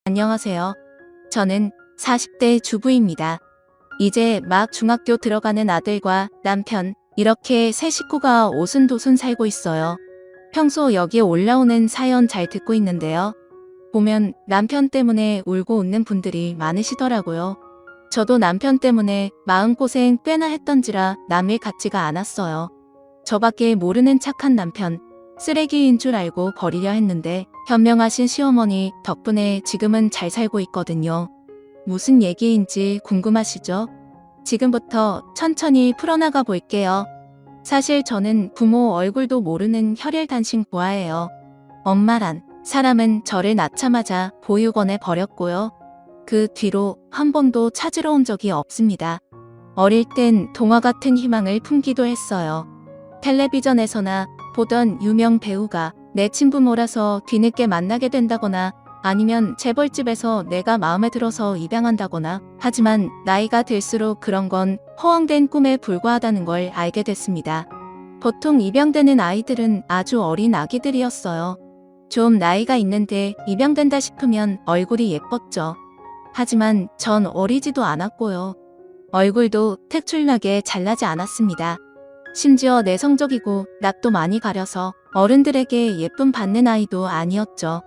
안녕하세요. 저는 40대 주부입니다. 이제 막 중학교 들어가는 아들과 남편, 이렇게 세 식구가 오순도순 살고 있어요. 평소 여기에 올라오는 사연 잘 듣고 있는데요. 보면 남편 때문에 울고 웃는 분들이 많으시더라고요. 저도 남편 때문에 마음고생 꽤나 했던지라 남일 같지가 않았어요. 저밖에 모르는 착한 남편, 쓰레기인 줄 알고 버리려 했는데 현명하신 시어머니 덕분에 지금은 잘 살고 있거든요. 무슨 얘기인지 궁금하시죠? 지금부터 천천히 풀어나가 볼게요. 사실 저는 부모 얼굴도 모르는 혈일단신 고아예요. 엄마란 사람은 저를 낳자마자 보육원에 버렸고요. 그 뒤로 한 번도 찾으러 온 적이 없습니다. 어릴 땐 동화 같은 희망을 품기도 했어요. 텔레비전에서나 보던 유명 배우가 내 친부모라서 뒤늦게 만나게 된다거나 아니면 재벌집에서 내가 마음에 들어서 입양한다거나 하지만 나이가 들수록 그런 건 허황된 꿈에 불과하다는 걸 알게 됐습니다. 보통 입양되는 아이들은 아주 어린 아기들이었어요. 좀 나이가 있는데 입양된다 싶으면 얼굴이 예뻤죠. 하지만 전 어리지도 않았고요. 얼굴도 특출나게 잘나지 않았습니다. 심지어 내성적이고 낯도 많이 가려서 어른들에게 예쁨 받는 아이도 아니었죠.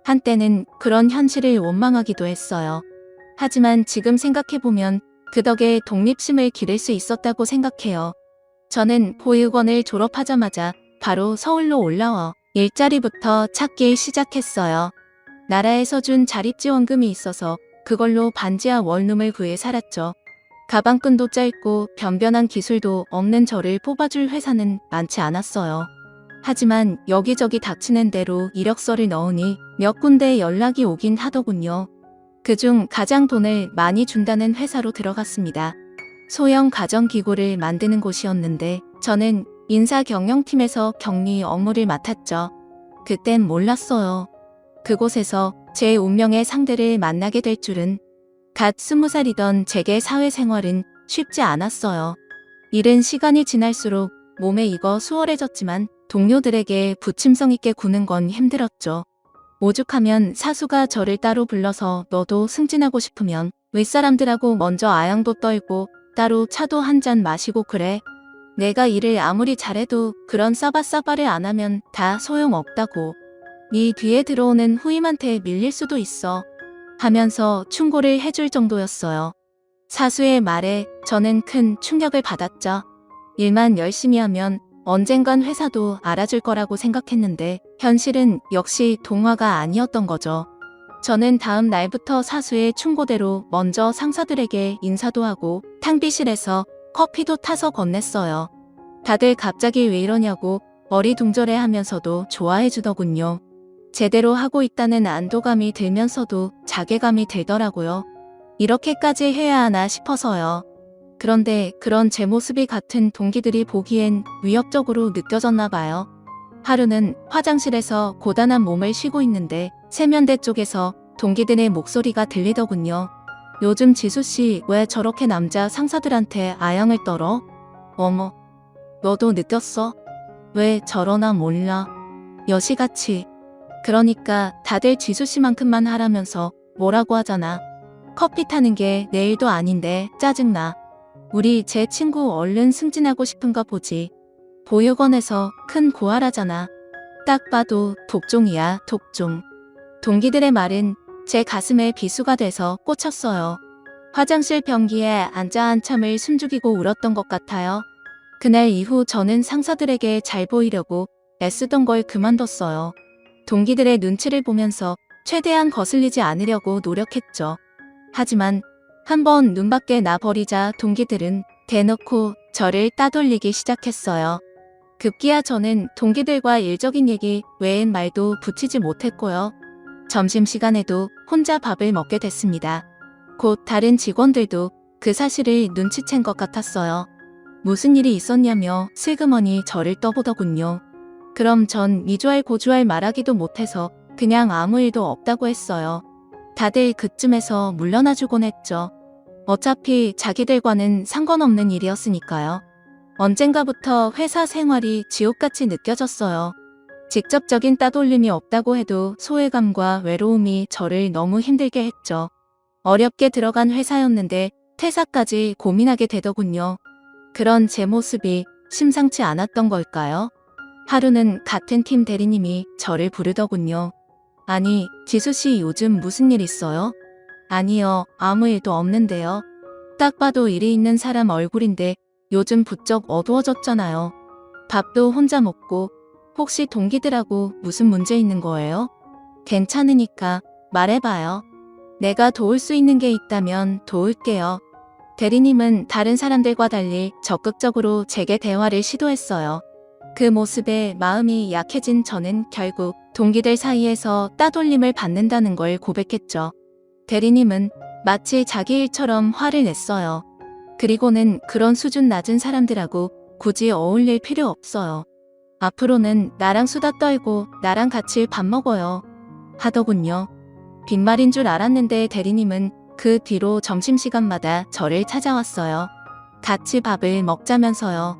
한때는 그런 현실을 원망하기도 했어요. 하지만 지금 생각해보면 그 덕에 독립심을 기를 수 있었다고 생각해요. 저는 보육원을 졸업하자마자 바로 서울로 올라와 일자리부터 찾기 시작했어요. 나라에서 준 자립지원금이 있어서 그걸로 반지하 원룸을 구해 살았죠. 가방끈도 짧고 변변한 기술도 없는 저를 뽑아줄 회사는 많지 않았어요. 하지만 여기저기 닥치는 대로 이력서를 넣으니 몇 군데 연락이 오긴 하더군요. 그중 가장 돈을 많이 준다는 회사로 들어갔습니다. 소형 가정기구를 만드는 곳이었는데 저는 인사경영팀에서 격리 업무를 맡았죠. 그땐 몰랐어요. 그곳에서 제 운명의 상대를 만나게 될 줄은. 갓 20살이던 제게 사회생활은 쉽지 않았어요. 일은 시간이 지날수록 몸에 익어 수월해졌지만 동료들에게 부침성 있게 구는 건 힘들었죠. 오죽하면 사수가 저를 따로 불러서 너도 승진하고 싶으면 윗사람들하고 먼저 아양도 떨고 따로 차도 한 잔 마시고 그래. 내가 일을 아무리 잘해도 그런 싸바싸바를 안 하면 다 소용없다고. 네 뒤에 들어오는 후임한테 밀릴 수도 있어. 하면서 충고를 해줄 정도였어요. 사수의 말에 저는 큰 충격을 받았죠. 일만 열심히 하면 언젠간 회사도 알아줄 거라고 생각했는데 현실은 역시 동화가 아니었던 거죠. 저는 다음 날부터 사수의 충고대로 먼저 상사들에게 인사도 하고 탕비실에서 커피도 타서 건넸어요. 다들 갑자기 왜 이러냐고 어리둥절해 하면서도 좋아해 주더군요. 제대로 하고 있다는 안도감이 들면서도 자괴감이 들더라고요. 이렇게까지 해야 하나 싶어서요. 그런데 그런 제 모습이 같은 동기들이 보기엔 위협적으로 느껴졌나 봐요. 하루는 화장실에서 고단한 몸을 쉬고 있는데 세면대 쪽에서 동기들의 목소리가 들리더군요. 요즘 지수씨 왜 저렇게 남자 상사들한테 아양을 떨어? 어머, 너도 느꼈어? 왜 저러나 몰라? 여시같이. 그러니까 다들 지수씨만큼만 하라면서 뭐라고 하잖아. 커피 타는 게 내 일도 아닌데 짜증나. 우리 제 친구 얼른 승진하고 싶은가 보지. 보육원에서 큰 고아라잖아. 딱 봐도 독종이야, 독종. 동기들의 말은 제 가슴에 비수가 돼서 꽂혔어요. 화장실 변기에 앉아 한참을 숨죽이고 울었던 것 같아요. 그날 이후 저는 상사들에게 잘 보이려고 애쓰던 걸 그만뒀어요. 동기들의 눈치를 보면서 최대한 거슬리지 않으려고 노력했죠. 하지만 한번 눈 밖에 나버리자 동기들은 대놓고 저를 따돌리기 시작했어요. 급기야 저는 동기들과 일적인 얘기 외엔 말도 붙이지 못했고요. 점심시간에도 혼자 밥을 먹게 됐습니다. 곧 다른 직원들도 그 사실을 눈치챈 것 같았어요. 무슨 일이 있었냐며 슬그머니 저를 떠보더군요. 그럼 전 이주할 고주할 말하기도 못해서 그냥 아무 일도 없다고 했어요. 다들 그쯤에서 물러나주곤 했죠. 어차피 자기들과는 상관없는 일이었으니까요. 언젠가부터 회사 생활이 지옥같이 느껴졌어요. 직접적인 따돌림이 없다고 해도 소외감과 외로움이 저를 너무 힘들게 했죠. 어렵게 들어간 회사였는데 퇴사까지 고민하게 되더군요. 그런 제 모습이 심상치 않았던 걸까요? 하루는 같은 팀 대리님이 저를 부르더군요. 아니, 지수 씨 요즘 무슨 일 있어요? 아니요, 아무 일도 없는데요. 딱 봐도 일이 있는 사람 얼굴인데 요즘 부쩍 어두워졌잖아요. 밥도 혼자 먹고 혹시 동기들하고 무슨 문제 있는 거예요? 괜찮으니까 말해봐요. 내가 도울 수 있는 게 있다면 도울게요. 대리님은 다른 사람들과 달리 적극적으로 제게 대화를 시도했어요. 그 모습에 마음이 약해진 저는 결국 동기들 사이에서 따돌림을 받는다는 걸 고백했죠. 대리님은 마치 자기 일처럼 화를 냈어요. 그리고는 그런 수준 낮은 사람들하고 굳이 어울릴 필요 없어요. 앞으로는 나랑 수다 떨고 나랑 같이 밥 먹어요. 하더군요. 빈말인 줄 알았는데 대리님은 그 뒤로 점심시간마다 저를 찾아왔어요. 같이 밥을 먹자면서요.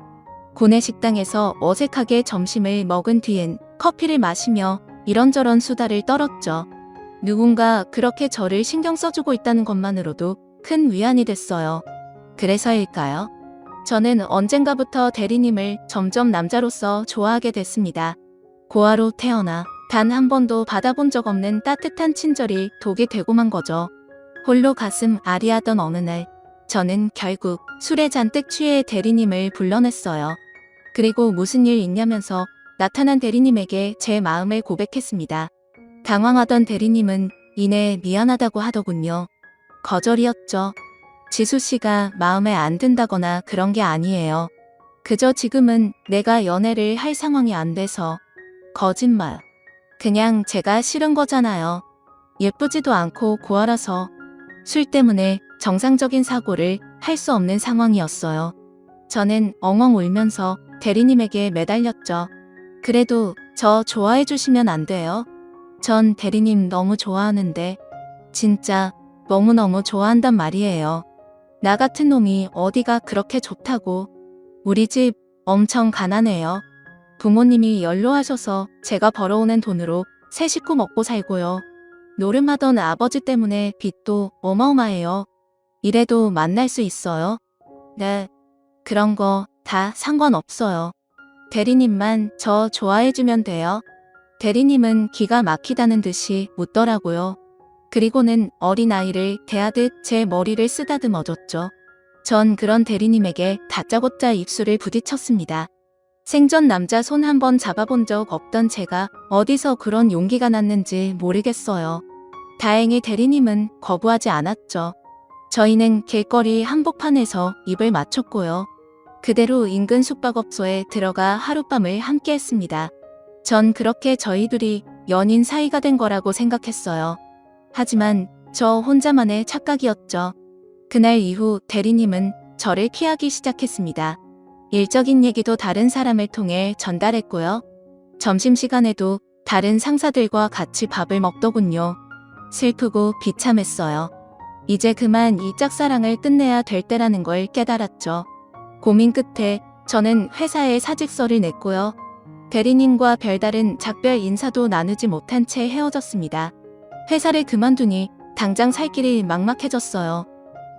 구내식당에서 어색하게 점심을 먹은 뒤엔 커피를 마시며 이런저런 수다를 떨었죠. 누군가 그렇게 저를 신경 써주고 있다는 것만으로도 큰 위안이 됐어요. 그래서일까요? 저는 언젠가부터 대리님을 점점 남자로서 좋아하게 됐습니다. 고아로 태어나 단 한 번도 받아본 적 없는 따뜻한 친절이 독이 되고 만 거죠. 홀로 가슴 아리하던 어느 날, 저는 결국 술에 잔뜩 취해 대리님을 불러냈어요. 그리고 무슨 일 있냐면서 나타난 대리님에게 제 마음을 고백했습니다. 당황하던 대리님은 이내 미안하다고 하더군요. 거절이었죠. 지수 씨가 마음에 안 든다거나 그런 게 아니에요. 그저 지금은 내가 연애를 할 상황이 안 돼서. 거짓말. 그냥 제가 싫은 거잖아요. 예쁘지도 않고 고아라서. 술 때문에 정상적인 사고를 할 수 없는 상황이었어요. 저는 엉엉 울면서 대리님에게 매달렸죠. 그래도 저 좋아해 주시면 안 돼요? 전 대리님 너무 좋아하는데. 진짜 너무너무 좋아한단 말이에요. 나 같은 놈이 어디가 그렇게 좋다고. 우리 집 엄청 가난해요. 부모님이 연로하셔서 제가 벌어오는 돈으로 세 식구 먹고 살고요. 노름하던 아버지 때문에 빚도 어마어마해요. 이래도 만날 수 있어요? 네. 그런 거 다 상관없어요. 대리님만 저 좋아해주면 돼요. 대리님은 기가 막히다는 듯이 묻더라고요. 그리고는 어린아이를 대하듯 제 머리를 쓰다듬어줬죠. 전 그런 대리님에게 다짜고짜 입술을 부딪혔습니다. 생전 남자 손 한 번 잡아본 적 없던 제가 어디서 그런 용기가 났는지 모르겠어요. 다행히 대리님은 거부하지 않았죠. 저희는 길거리 한복판에서 입을 맞췄고요. 그대로 인근 숙박업소에 들어가 하룻밤을 함께 했습니다. 전 그렇게 저희 둘이 연인 사이가 된 거라고 생각했어요. 하지만 저 혼자만의 착각이었죠. 그날 이후 대리님은 저를 피하기 시작했습니다. 일적인 얘기도 다른 사람을 통해 전달했고요. 점심시간에도 다른 상사들과 같이 밥을 먹더군요. 슬프고 비참했어요. 이제 그만 이 짝사랑을 끝내야 될 때라는 걸 깨달았죠. 고민 끝에 저는 회사에 사직서를 냈고요. 대리님과 별다른 작별 인사도 나누지 못한 채 헤어졌습니다. 회사를 그만두니 당장 살 길이 막막해졌어요.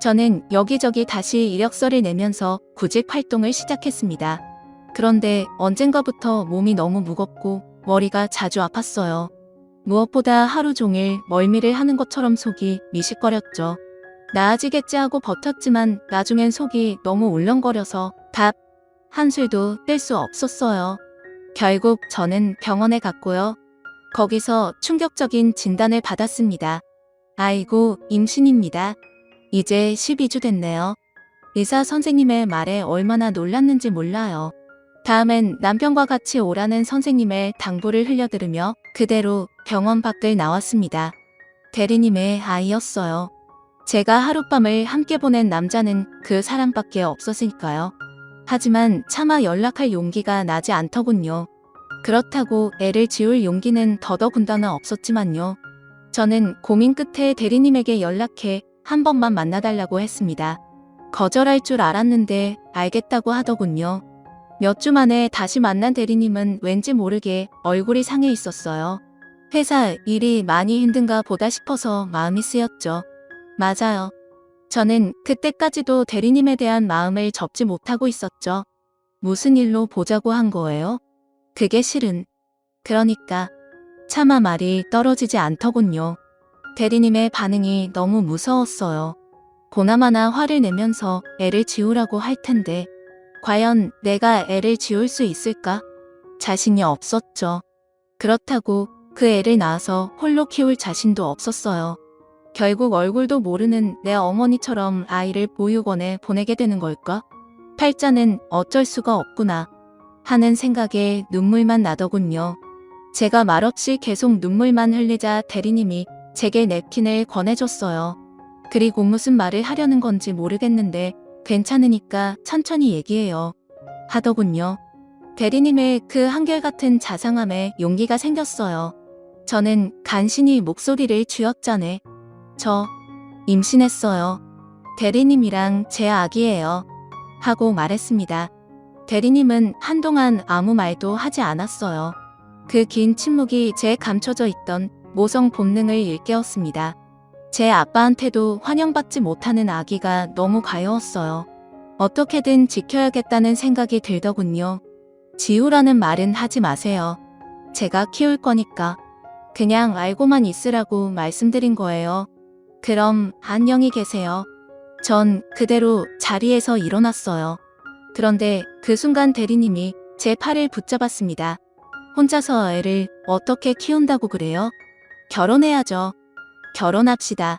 저는 여기저기 다시 이력서를 내면서 구직 활동을 시작했습니다. 그런데 언젠가부터 몸이 너무 무겁고 머리가 자주 아팠어요. 무엇보다 하루 종일 멀미를 하는 것처럼 속이 미식거렸죠. 나아지겠지 하고 버텼지만 나중엔 속이 너무 울렁거려서 밥 한 술도 뗄 수 없었어요. 결국 저는 병원에 갔고요. 거기서 충격적인 진단을 받았습니다. 아이고, 임신입니다. 이제 12주 됐네요. 의사 선생님의 말에 얼마나 놀랐는지 몰라요. 다음엔 남편과 같이 오라는 선생님의 당부를 흘려들으며 그대로 병원 밖을 나왔습니다. 대리님의 아이였어요. 제가 하룻밤을 함께 보낸 남자는 그 사람밖에 없었으니까요. 하지만 차마 연락할 용기가 나지 않더군요. 그렇다고 애를 지울 용기는 더더군다나 없었지만요. 저는 고민 끝에 대리님에게 연락해 한 번만 만나달라고 했습니다. 거절할 줄 알았는데 알겠다고 하더군요. 몇 주 만에 다시 만난 대리님은 왠지 모르게 얼굴이 상해 있었어요. 회사 일이 많이 힘든가 보다 싶어서 마음이 쓰였죠. 맞아요. 저는 그때까지도 대리님에 대한 마음을 접지 못하고 있었죠. 무슨 일로 보자고 한 거예요? 그게 실은. 그러니까 차마 말이 떨어지지 않더군요. 대리님의 반응이 너무 무서웠어요. 보나마나 화를 내면서 애를 지우라고 할 텐데 과연 내가 애를 지울 수 있을까? 자신이 없었죠. 그렇다고 그 애를 낳아서 홀로 키울 자신도 없었어요. 결국 얼굴도 모르는 내 어머니처럼 아이를 보육원에 보내게 되는 걸까? 팔자는 어쩔 수가 없구나 하는 생각에 눈물만 나더군요. 제가 말없이 계속 눈물만 흘리자 대리님이 제게 냅킨을 권해줬어요. 그리고 무슨 말을 하려는 건지 모르겠는데 괜찮으니까 천천히 얘기해요. 하더군요. 대리님의 그 한결같은 자상함에 용기가 생겼어요. 저는 간신히 목소리를 쥐었자네. 저 임신했어요. 대리님이랑 제 아기예요. 하고 말했습니다. 대리님은 한동안 아무 말도 하지 않았어요. 그 긴 침묵이 제 감춰져 있던 모성 본능을 일깨웠습니다. 제 아빠한테도 환영받지 못하는 아기가 너무 가여웠어요. 어떻게든 지켜야겠다는 생각이 들더군요. 지우라는 말은 하지 마세요. 제가 키울 거니까. 그냥 알고만 있으라고 말씀드린 거예요. 그럼 안녕히 계세요. 전 그대로 자리에서 일어났어요. 그런데 그 순간 대리님이 제 팔을 붙잡았습니다. 혼자서 애를 어떻게 키운다고 그래요? 결혼해야죠. 결혼합시다.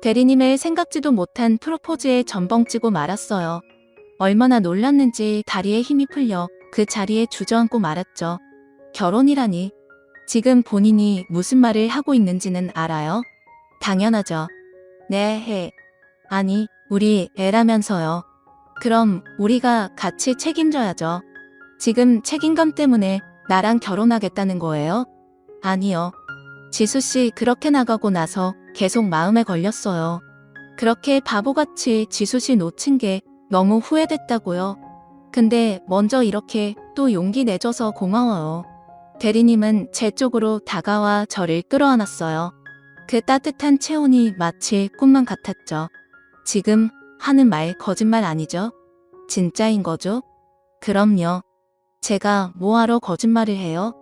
대리님의 생각지도 못한 프로포즈에 전벙찌고 말았어요. 얼마나 놀랐는지 다리에 힘이 풀려 그 자리에 주저앉고 말았죠. 결혼이라니. 지금 본인이 무슨 말을 하고 있는지는 알아요? 당연하죠. 네, 해. 아니, 우리 애라면서요. 그럼 우리가 같이 책임져야죠. 지금 책임감 때문에 나랑 결혼하겠다는 거예요? 아니요. 지수씨 그렇게 나가고 나서 계속 마음에 걸렸어요. 그렇게 바보같이 지수씨 놓친 게 너무 후회됐다고요. 근데 먼저 이렇게 또 용기 내줘서 고마워요. 대리님은 제 쪽으로 다가와 저를 끌어안았어요. 그 따뜻한 체온이 마치 꿈만 같았죠. 지금 하는 말 거짓말 아니죠? 진짜인 거죠? 그럼요. 제가 뭐하러 거짓말을 해요?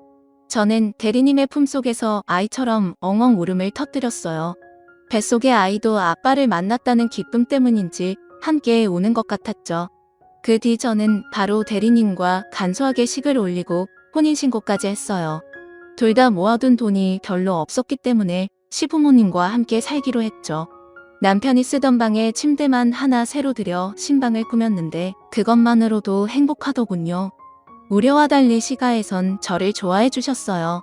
저는 대리님의 품속에서 아이처럼 엉엉 울음을 터뜨렸어요. 뱃속의 아이도 아빠를 만났다는 기쁨 때문인지 함께 우는 것 같았죠. 그 뒤 저는 바로 대리님과 간소하게 식을 올리고 혼인신고까지 했어요. 둘 다 모아둔 돈이 별로 없었기 때문에 시부모님과 함께 살기로 했죠. 남편이 쓰던 방에 침대만 하나 새로 들여 신방을 꾸몄는데 그것만으로도 행복하더군요. 우려와 달리 시가에선 저를 좋아해 주셨어요.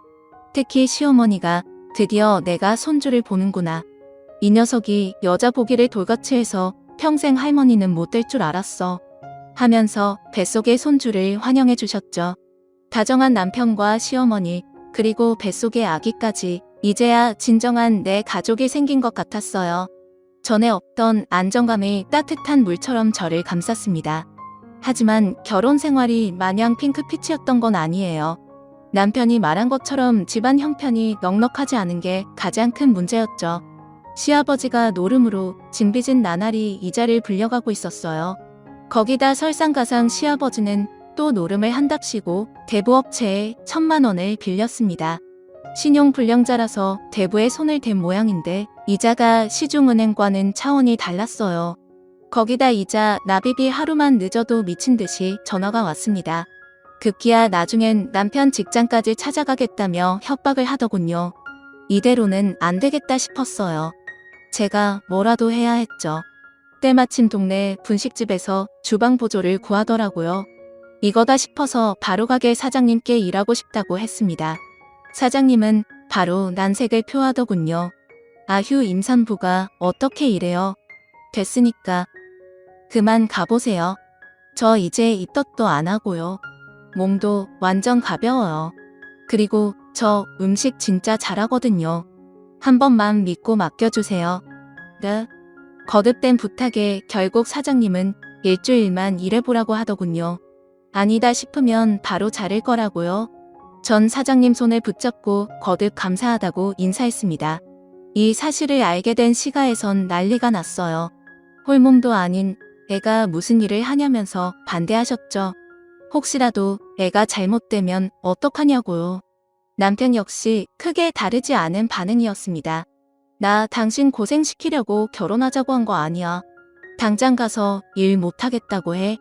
특히 시어머니가 드디어 내가 손주를 보는구나. 이 녀석이 여자 보기를 돌같이 해서 평생 할머니는 못 될 줄 알았어. 하면서 뱃속의 손주를 환영해 주셨죠. 다정한 남편과 시어머니 그리고 뱃속의 아기까지 이제야 진정한 내 가족이 생긴 것 같았어요. 전에 없던 안정감이 따뜻한 물처럼 저를 감쌌습니다. 하지만 결혼 생활이 마냥 핑크빛이었던 건 아니에요. 남편이 말한 것처럼 집안 형편이 넉넉하지 않은 게 가장 큰 문제였죠. 시아버지가 노름으로 진 빚은 나날이 이자를 불려가고 있었어요. 거기다 설상가상 시아버지는 또 노름을 한답시고 대부업체에 1,000만 원을 빌렸습니다. 신용불량자라서 대부에 손을 댄 모양인데 이자가 시중은행과는 차원이 달랐어요. 거기다 이자 납입이 하루만 늦어도 미친 듯이 전화가 왔습니다. 급기야 나중엔 남편 직장까지 찾아가겠다며 협박을 하더군요. 이대로는 안 되겠다 싶었어요. 제가 뭐라도 해야 했죠. 때마침 동네 분식집에서 주방 보조를 구하더라고요. 이거다 싶어서 바로 가게 사장님께 일하고 싶다고 했습니다. 사장님은 바로 난색을 표하더군요. 아휴 임산부가 어떻게 이래요. 됐으니까 그만 가보세요. 저 이제 입덧도 안 하고요. 몸도 완전 가벼워요. 그리고 저 음식 진짜 잘하거든요. 한 번만 믿고 맡겨주세요. 네. 거듭된 부탁에 결국 사장님은 일주일만 일해보라고 하더군요. 아니다 싶으면 바로 자를 거라고요. 전 사장님 손을 붙잡고 거듭 감사하다고 인사했습니다. 이 사실을 알게 된 시가에선 난리가 났어요. 홀몸도 아닌 애가 무슨 일을 하냐면서 반대하셨죠. 혹시라도 애가 잘못되면 어떡하냐고요. 남편 역시 크게 다르지 않은 반응이었습니다. 나 당신 고생시키려고 결혼하자고 한 거 아니야. 당장 가서 일 못하겠다고 해.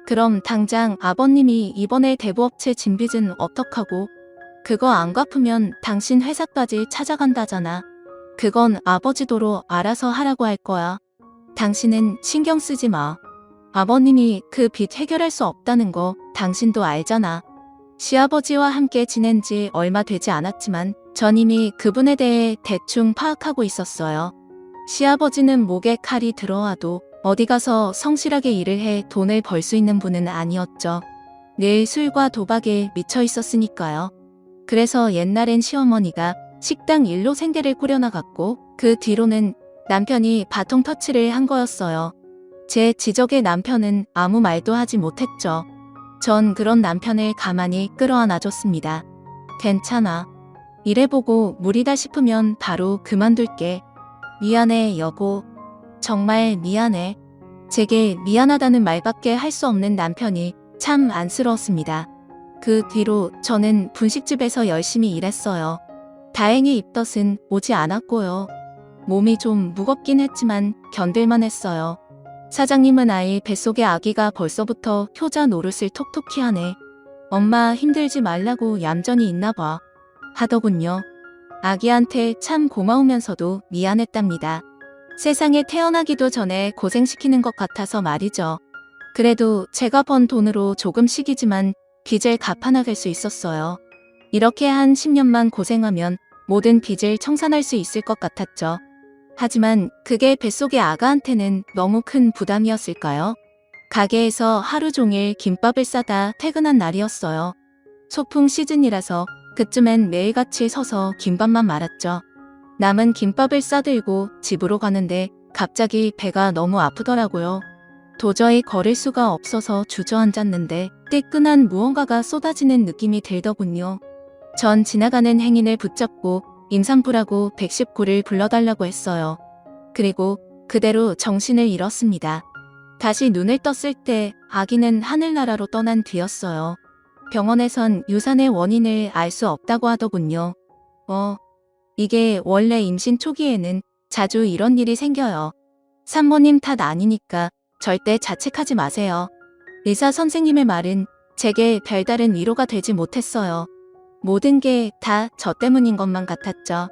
그럼 당장 아버님이 이번에 대부업체 진빚은 어떡하고? 그거 안 갚으면 당신 회사까지 찾아간다잖아. 그건 아버지 도로 알아서 하라고 할 거야. 당신은 신경 쓰지 마. 아버님이 그 빚 해결할 수 없다는 거 당신도 알잖아. 시아버지와 함께 지낸 지 얼마 되지 않았지만 전 이미 그분에 대해 대충 파악하고 있었어요. 시아버지는 목에 칼이 들어와도 어디 가서 성실하게 일을 해 돈을 벌 수 있는 분은 아니었죠. 늘 술과 도박에 미쳐 있었으니까요. 그래서 옛날엔 시어머니가 식당 일로 생계를 꾸려나갔고 그 뒤로는 남편이 바통 터치를 한 거였어요. 제 지적에 남편은 아무 말도 하지 못했죠. 전 그런 남편을 가만히 끌어안아줬습니다. 괜찮아. 이래보고 무리다 싶으면 바로 그만둘게. 미안해 여보. 정말 미안해. 제게 미안하다는 말밖에 할 수 없는 남편이 참 안쓰러웠습니다. 그 뒤로 저는 분식집에서 열심히 일했어요. 다행히 입덧은 오지 않았고요. 몸이 좀 무겁긴 했지만 견딜만 했어요. 사장님은 아이 뱃속에 아기가 벌써부터 효자 노릇을 톡톡히 하네. 엄마 힘들지 말라고 얌전히 있나 봐. 하더군요. 아기한테 참 고마우면서도 미안했답니다. 세상에 태어나기도 전에 고생시키는 것 같아서 말이죠. 그래도 제가 번 돈으로 조금씩이지만 빚을 갚아나갈 수 있었어요. 이렇게 한 10년만 고생하면 모든 빚을 청산할 수 있을 것 같았죠. 하지만 그게 뱃속의 아가한테는 너무 큰 부담이었을까요? 가게에서 하루 종일 김밥을 싸다 퇴근한 날이었어요. 소풍 시즌이라서 그쯤엔 매일같이 서서 김밥만 말았죠. 남은 김밥을 싸들고 집으로 가는데 갑자기 배가 너무 아프더라고요. 도저히 걸을 수가 없어서 주저앉았는데 뜨끈한 무언가가 쏟아지는 느낌이 들더군요. 전 지나가는 행인을 붙잡고 임산부라고 119를 불러달라고 했어요. 그리고 그대로 정신을 잃었습니다. 다시 눈을 떴을 때 아기는 하늘나라로 떠난 뒤였어요. 병원에선 유산의 원인을 알 수 없다고 하더군요. 이게 원래 임신 초기에는 자주 이런 일이 생겨요. 산모님 탓 아니니까 절대 자책하지 마세요. 의사 선생님의 말은 제게 별다른 위로가 되지 못했어요. 모든 게 다 저 때문인 것만 같았죠.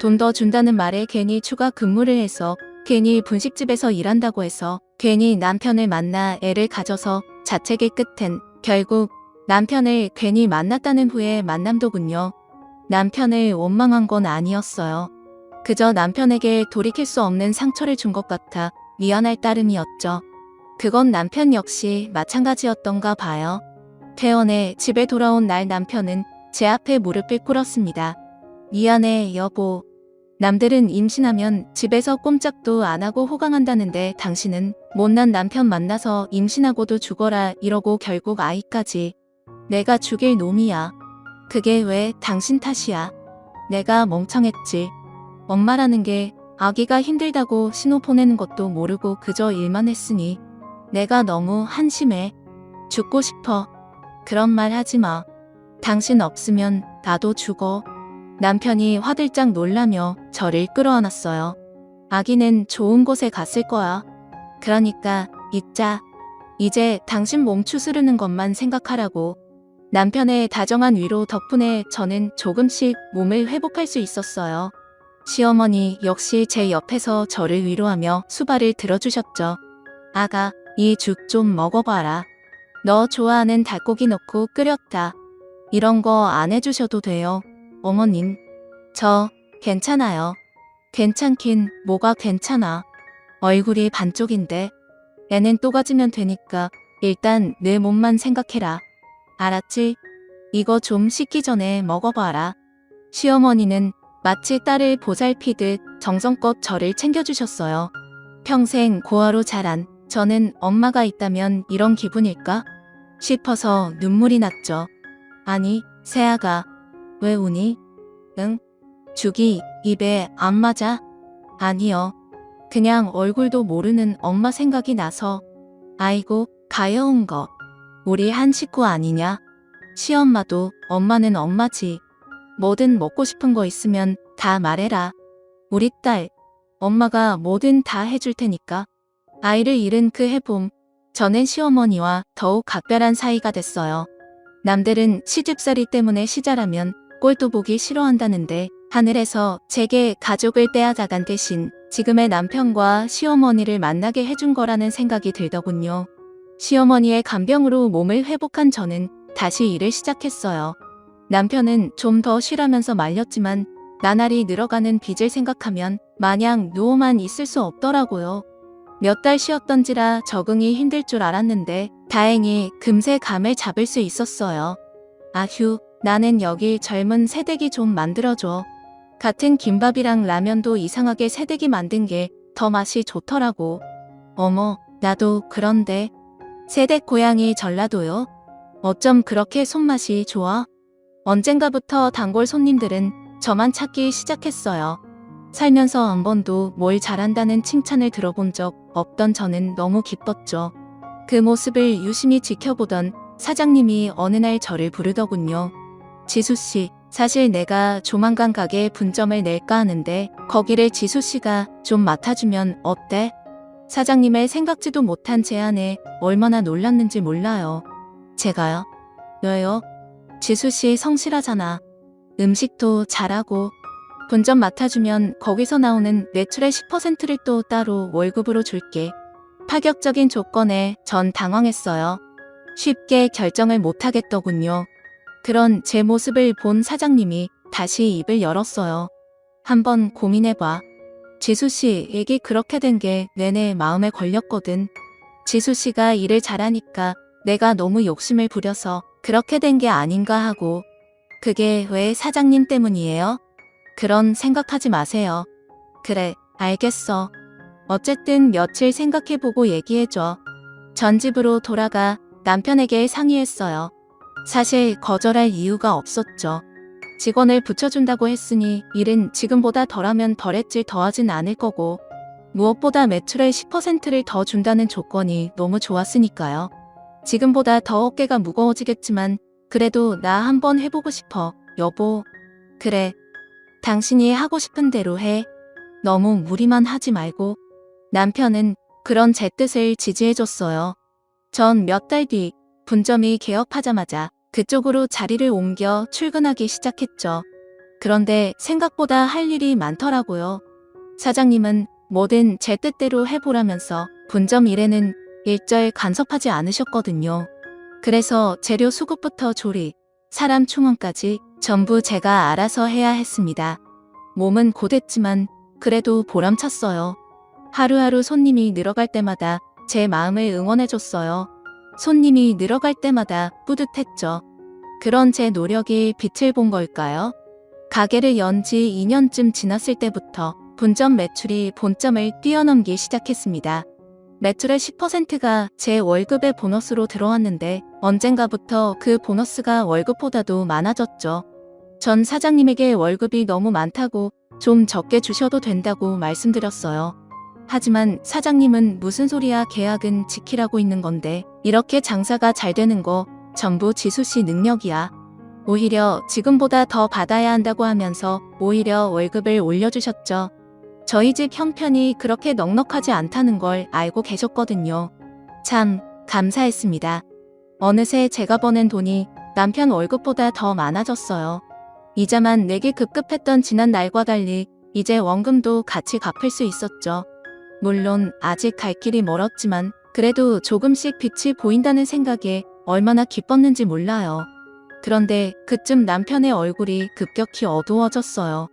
돈 더 준다는 말에 괜히 추가 근무를 해서, 괜히 분식집에서 일한다고 해서, 괜히 남편을 만나 애를 가져서 자책의 끝엔 결국 남편을 괜히 만났다는 후에 만남더군요. 남편을 원망한 건 아니었어요. 그저 남편에게 돌이킬 수 없는 상처를 준 것 같아 미안할 따름이었죠. 그건 남편 역시 마찬가지였던가 봐요. 퇴원해 집에 돌아온 날 남편은 제 앞에 무릎을 꿇었습니다. 미안해 여보. 남들은 임신하면 집에서 꼼짝도 안 하고 호강한다는데 당신은 못난 남편 만나서 임신하고도 죽어라 이러고 결국 아이까지. 내가 죽일 놈이야. 그게 왜 당신 탓이야. 내가 멍청했지. 엄마라는 게 아기가 힘들다고 신호 보내는 것도 모르고 그저 일만 했으니 내가 너무 한심해. 죽고 싶어. 그런 말 하지 마. 당신 없으면 나도 죽어. 남편이 화들짝 놀라며 저를 끌어안았어요. 아기는 좋은 곳에 갔을 거야. 그러니까 잊자. 이제 당신 몸 추스르는 것만 생각하라고. 남편의 다정한 위로 덕분에 저는 조금씩 몸을 회복할 수 있었어요. 시어머니 역시 제 옆에서 저를 위로하며 수발을 들어주셨죠. 아가, 이 죽 좀 먹어봐라. 너 좋아하는 닭고기 넣고 끓였다. 이런 거 안 해주셔도 돼요. 어머님. 저 괜찮아요. 괜찮긴 뭐가 괜찮아. 얼굴이 반쪽인데. 애는 또 가지면 되니까 일단 내 몸만 생각해라. 알았지? 이거 좀 식기 전에 먹어봐라. 시어머니는 마치 딸을 보살피듯 정성껏 저를 챙겨주셨어요. 평생 고아로 자란 저는 엄마가 있다면 이런 기분일까? 싶어서 눈물이 났죠. 아니, 세아가 왜 우니? 응? 죽이 입에 안 맞아? 아니요. 그냥 얼굴도 모르는 엄마 생각이 나서. 아이고, 가여운 거. 우리 한 식구 아니냐? 시엄마도 엄마는 엄마지. 뭐든 먹고 싶은 거 있으면 다 말해라. 우리 딸, 엄마가 뭐든 다 해줄 테니까. 아이를 잃은 그 해봄, 저는 시어머니와 더욱 각별한 사이가 됐어요. 남들은 시집살이 때문에 시자라면 꼴도 보기 싫어한다는데 하늘에서 제게 가족을 빼앗아간 대신 지금의 남편과 시어머니를 만나게 해준 거라는 생각이 들더군요. 시어머니의 간병으로 몸을 회복한 저는 다시 일을 시작했어요. 남편은 좀 더 쉬라면서 말렸지만 나날이 늘어가는 빚을 생각하면 마냥 누워만 있을 수 없더라고요. 몇 달 쉬었던지라 적응이 힘들 줄 알았는데 다행히 금세 감을 잡을 수 있었어요. 아휴, 나는 여기 젊은 새댁이 좀 만들어줘. 같은 김밥이랑 라면도 이상하게 새댁이 만든 게 더 맛이 좋더라고. 어머, 나도 그런데. 새댁 고향이 전라도요? 어쩜 그렇게 손맛이 좋아? 언젠가부터 단골 손님들은 저만 찾기 시작했어요. 살면서 한 번도 뭘 잘한다는 칭찬을 들어본 적 없던 저는 너무 기뻤죠. 그 모습을 유심히 지켜보던 사장님이 어느 날 저를 부르더군요. 지수씨, 사실 내가 조만간 가게에 분점을 낼까 하는데 거기를 지수씨가 좀 맡아주면 어때? 사장님의 생각지도 못한 제안에 얼마나 놀랐는지 몰라요. 제가요? 왜요? 지수씨 성실하잖아. 음식도 잘하고. 분점 맡아주면 거기서 나오는 매출의 10%를 또 따로 월급으로 줄게. 파격적인 조건에 전 당황했어요. 쉽게 결정을 못하겠더군요. 그런 제 모습을 본 사장님이 다시 입을 열었어요. 한번 고민해봐. 지수씨 얘기 그렇게 된 게 내내 마음에 걸렸거든. 지수씨가 일을 잘하니까 내가 너무 욕심을 부려서 그렇게 된 게 아닌가 하고. 그게 왜 사장님 때문이에요? 그런 생각하지 마세요. 그래, 알겠어. 어쨌든 며칠 생각해보고 얘기해줘. 전 집으로 돌아가 남편에게 상의했어요. 사실 거절할 이유가 없었죠. 직원을 붙여준다고 했으니 일은 지금보다 덜하면 덜했지 더하진 않을 거고 무엇보다 매출의 10%를 더 준다는 조건이 너무 좋았으니까요. 지금보다 더 어깨가 무거워지겠지만 그래도 나 한번 해보고 싶어, 여보. 그래. 당신이 하고 싶은 대로 해. 너무 무리만 하지 말고. 남편은 그런 제 뜻을 지지해줬어요. 전 몇 달 뒤 분점이 개업하자마자 그쪽으로 자리를 옮겨 출근하기 시작했죠. 그런데 생각보다 할 일이 많더라고요. 사장님은 뭐든 제 뜻대로 해보라면서 분점 일에는 일절 간섭하지 않으셨거든요. 그래서 재료 수급부터 조리, 사람 충원까지 전부 제가 알아서 해야 했습니다. 몸은 고됐지만 그래도 보람찼어요. 하루하루 손님이 늘어갈 때마다 제 마음을 응원해줬어요. 손님이 늘어갈 때마다 뿌듯했죠. 그런 제 노력이 빛을 본 걸까요? 가게를 연 지 2년쯤 지났을 때부터 분점 매출이 본점을 뛰어넘기 시작했습니다. 매출의 10%가 제 월급의 보너스로 들어왔는데 언젠가부터 그 보너스가 월급보다도 많아졌죠. 전 사장님에게 월급이 너무 많다고 좀 적게 주셔도 된다고 말씀드렸어요. 하지만 사장님은 무슨 소리야, 계약은 지키라고 있는 건데 이렇게 장사가 잘 되는 거 전부 지수씨 능력이야. 오히려 지금보다 더 받아야 한다고 하면서 오히려 월급을 올려주셨죠. 저희 집 형편이 그렇게 넉넉하지 않다는 걸 알고 계셨거든요. 참 감사했습니다. 어느새 제가 버는 돈이 남편 월급보다 더 많아졌어요. 이자만 내기 급급했던 지난 날과 달리 이제 원금도 같이 갚을 수 있었죠. 물론 아직 갈 길이 멀었지만 그래도 조금씩 빛이 보인다는 생각에 얼마나 기뻤는지 몰라요. 그런데 그쯤 남편의 얼굴이 급격히 어두워졌어요.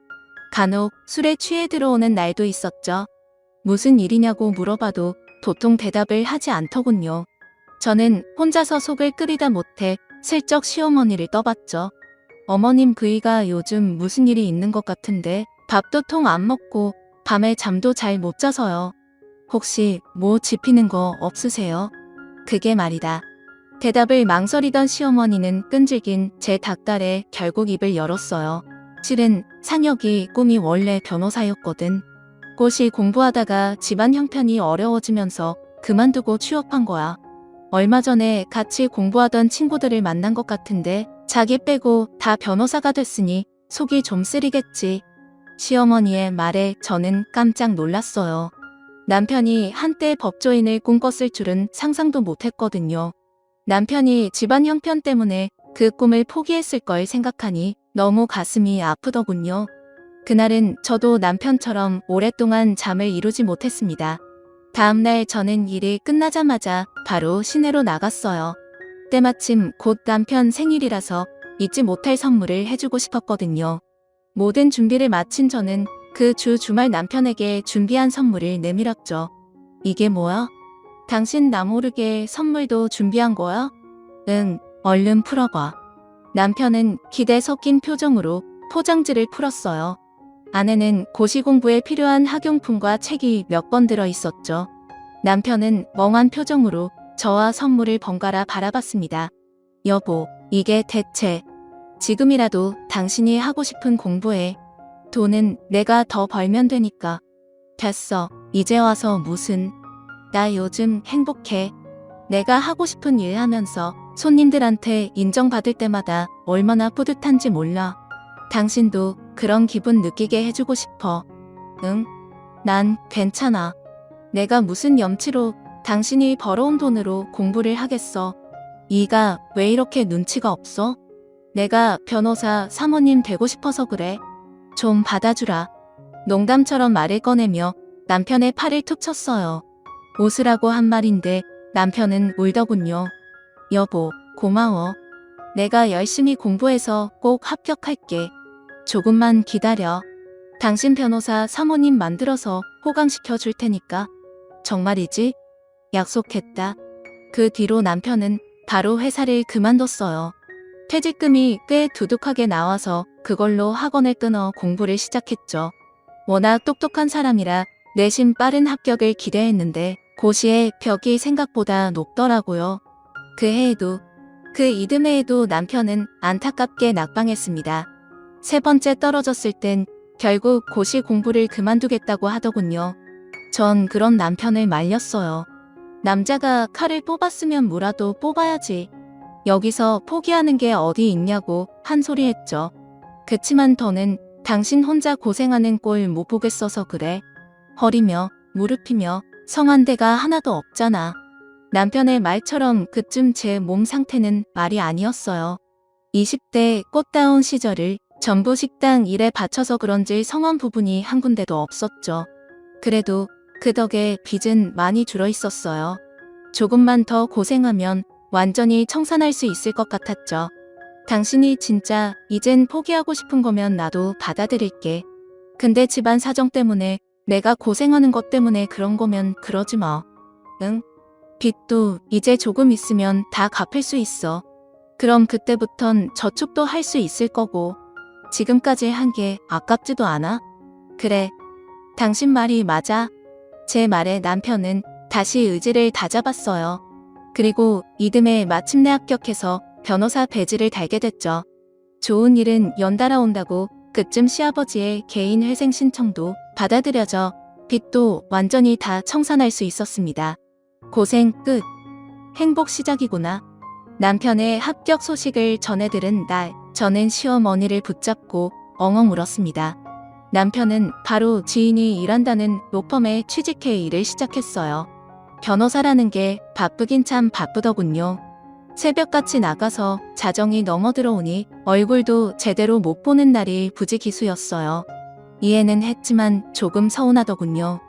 간혹 술에 취해 들어오는 날도 있었죠. 무슨 일이냐고 물어봐도 도통 대답을 하지 않더군요. 저는 혼자서 속을 끓이다 못해 슬쩍 시어머니를 떠봤죠. 어머님 그이가 요즘 무슨 일이 있는 것 같은데 밥도 통 안 먹고 밤에 잠도 잘 못 자서요. 혹시 뭐 집히는 거 없으세요? 그게 말이다. 대답을 망설이던 시어머니는 끈질긴 제 닭달에 결국 입을 열었어요. 실은 상혁이 꿈이 원래 변호사였거든. 꽃이 공부하다가 집안 형편이 어려워지면서 그만두고 취업한 거야. 얼마 전에 같이 공부하던 친구들을 만난 것 같은데 자기 빼고 다 변호사가 됐으니 속이 좀 쓰리겠지. 시어머니의 말에 저는 깜짝 놀랐어요. 남편이 한때 법조인을 꿈꿨을 줄은 상상도 못했거든요. 남편이 집안 형편 때문에 그 꿈을 포기했을 걸 생각하니 너무 가슴이 아프더군요. 그날은 저도 남편처럼 오랫동안 잠을 이루지 못했습니다. 다음날 저는 일이 끝나자마자 바로 시내로 나갔어요. 때마침 곧 남편 생일이라서 잊지 못할 선물을 해주고 싶었거든요. 모든 준비를 마친 저는 그 주말 남편에게 준비한 선물을 내밀었죠. 이게 뭐야? 당신 나 모르게 선물도 준비한 거야? 응, 얼른 풀어봐. 남편은 기대 섞인 표정으로 포장지를 풀었어요. 안에는 고시 공부에 필요한 학용품과 책이 몇 권 들어 있었죠. 남편은 멍한 표정으로 저와 선물을 번갈아 바라봤습니다. 여보, 이게 대체 지금이라도 당신이 하고 싶은 공부해. 돈은 내가 더 벌면 되니까. 됐어. 이제 와서 무슨. 나 요즘 행복해. 내가 하고 싶은 일 하면서 손님들한테 인정받을 때마다 얼마나 뿌듯한지 몰라. 당신도 그런 기분 느끼게 해주고 싶어. 응? 난 괜찮아. 내가 무슨 염치로 당신이 벌어온 돈으로 공부를 하겠어. 이가 왜 이렇게 눈치가 없어? 내가 변호사 사모님 되고 싶어서 그래. 좀 받아주라. 농담처럼 말을 꺼내며 남편의 팔을 툭 쳤어요. 웃으라고 한 말인데 남편은 울더군요. 여보, 고마워. 내가 열심히 공부해서 꼭 합격할게. 조금만 기다려. 당신 변호사 사모님 만들어서 호강시켜 줄 테니까. 정말이지? 약속했다. 그 뒤로 남편은 바로 회사를 그만뒀어요. 퇴직금이 꽤 두둑하게 나와서 그걸로 학원을 끊어 공부를 시작했죠. 워낙 똑똑한 사람이라 내심 빠른 합격을 기대했는데 고시의 벽이 생각보다 높더라고요. 그 해에도, 그 이듬해에도 남편은 안타깝게 낙방했습니다. 세 번째 떨어졌을 땐 결국 고시 공부를 그만두겠다고 하더군요. 전 그런 남편을 말렸어요. 남자가 칼을 뽑았으면 무라도 뽑아야지. 여기서 포기하는 게 어디 있냐고 한 소리 했죠. 그치만 더는 당신 혼자 고생하는 꼴 못 보겠어서 그래. 허리며 무릎이며 성한 데가 하나도 없잖아. 남편의 말처럼 그쯤 제 몸 상태는 말이 아니었어요. 20대 꽃다운 시절을 전부 식당 일에 바쳐서 그런지 성한 부분이 한 군데도 없었죠. 그래도 그 덕에 빚은 많이 줄어 있었어요. 조금만 더 고생하면 완전히 청산할 수 있을 것 같았죠. 당신이 진짜 이젠 포기하고 싶은 거면 나도 받아들일게. 근데 집안 사정 때문에 내가 고생하는 것 때문에 그런 거면 그러지 마. 응? 빚도 이제 조금 있으면 다 갚을 수 있어. 그럼 그때부턴 저축도 할 수 있을 거고 지금까지 한 게 아깝지도 않아? 그래. 당신 말이 맞아. 제 말에 남편은 다시 의지를 다잡았어요. 그리고 이듬해 마침내 합격해서 변호사 배지를 달게 됐죠. 좋은 일은 연달아 온다고 그쯤 시아버지의 개인 회생 신청도 받아들여져 빚도 완전히 다 청산할 수 있었습니다. 고생 끝. 행복 시작이구나. 남편의 합격 소식을 전해 들은 날, 저는 시어머니를 붙잡고 엉엉 울었습니다. 남편은 바로 지인이 일한다는 로펌에 취직해 일을 시작했어요. 변호사라는 게 바쁘긴 참 바쁘더군요. 새벽같이 나가서 자정이 넘어 들어오니 얼굴도 제대로 못 보는 날이 부지기수였어요. 이해는 했지만 조금 서운하더군요.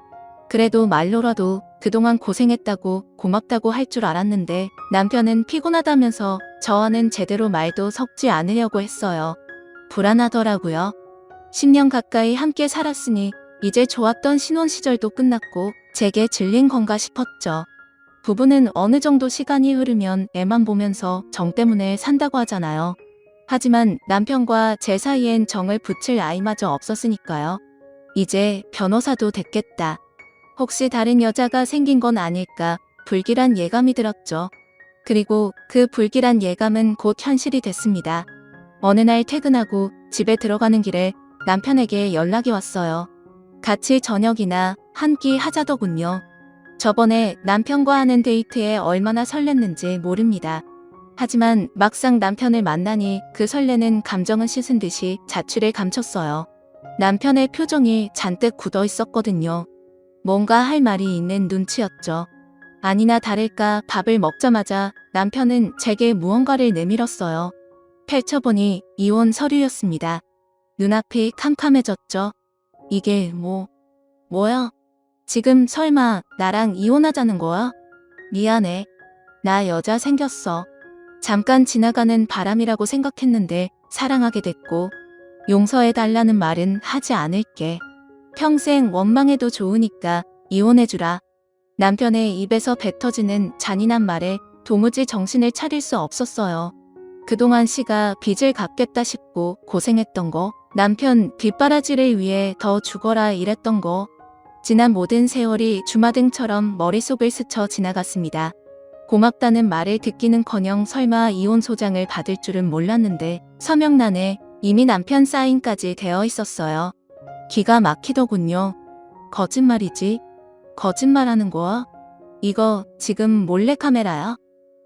그래도 말로라도 그동안 고생했다고 고맙다고 할 줄 알았는데 남편은 피곤하다면서 저와는 제대로 말도 섞지 않으려고 했어요. 불안하더라고요. 10년 가까이 함께 살았으니 이제 좋았던 신혼 시절도 끝났고 제게 질린 건가 싶었죠. 부부는 어느 정도 시간이 흐르면 애만 보면서 정 때문에 산다고 하잖아요. 하지만 남편과 제 사이엔 정을 붙일 아이마저 없었으니까요. 이제 변호사도 됐겠다. 혹시 다른 여자가 생긴 건 아닐까 불길한 예감이 들었죠. 그리고 그 불길한 예감은 곧 현실이 됐습니다. 어느 날 퇴근하고 집에 들어가는 길에 남편에게 연락이 왔어요. 같이 저녁이나 한 끼 하자더군요. 저번에 남편과 하는 데이트에 얼마나 설렜는지 모릅니다. 하지만 막상 남편을 만나니 그 설레는 감정은 씻은 듯이 자취를 감췄어요. 남편의 표정이 잔뜩 굳어 있었거든요. 뭔가 할 말이 있는 눈치였죠. 아니나 다를까 밥을 먹자마자 남편은 제게 무언가를 내밀었어요. 펼쳐보니 이혼 서류였습니다. 눈앞이 캄캄해졌죠. 이게 뭐야? 지금 설마 나랑 이혼하자는 거야? 미안해. 나 여자 생겼어. 잠깐 지나가는 바람이라고 생각했는데 사랑하게 됐고 용서해달라는 말은 하지 않을게. 평생 원망해도 좋으니까 이혼해주라. 남편의 입에서 뱉어지는 잔인한 말에 도무지 정신을 차릴 수 없었어요. 그동안 씨가 빚을 갚겠다 싶고 고생했던 거, 남편 뒷바라지를 위해 더 죽어라 이랬던 거, 지난 모든 세월이 주마등처럼 머릿속을 스쳐 지나갔습니다. 고맙다는 말을 듣기는커녕 설마 이혼 소장을 받을 줄은 몰랐는데 서명란에 이미 남편 사인까지 되어 있었어요. 기가 막히더군요. 거짓말이지? 거짓말하는 거야? 이거 지금 몰래카메라야?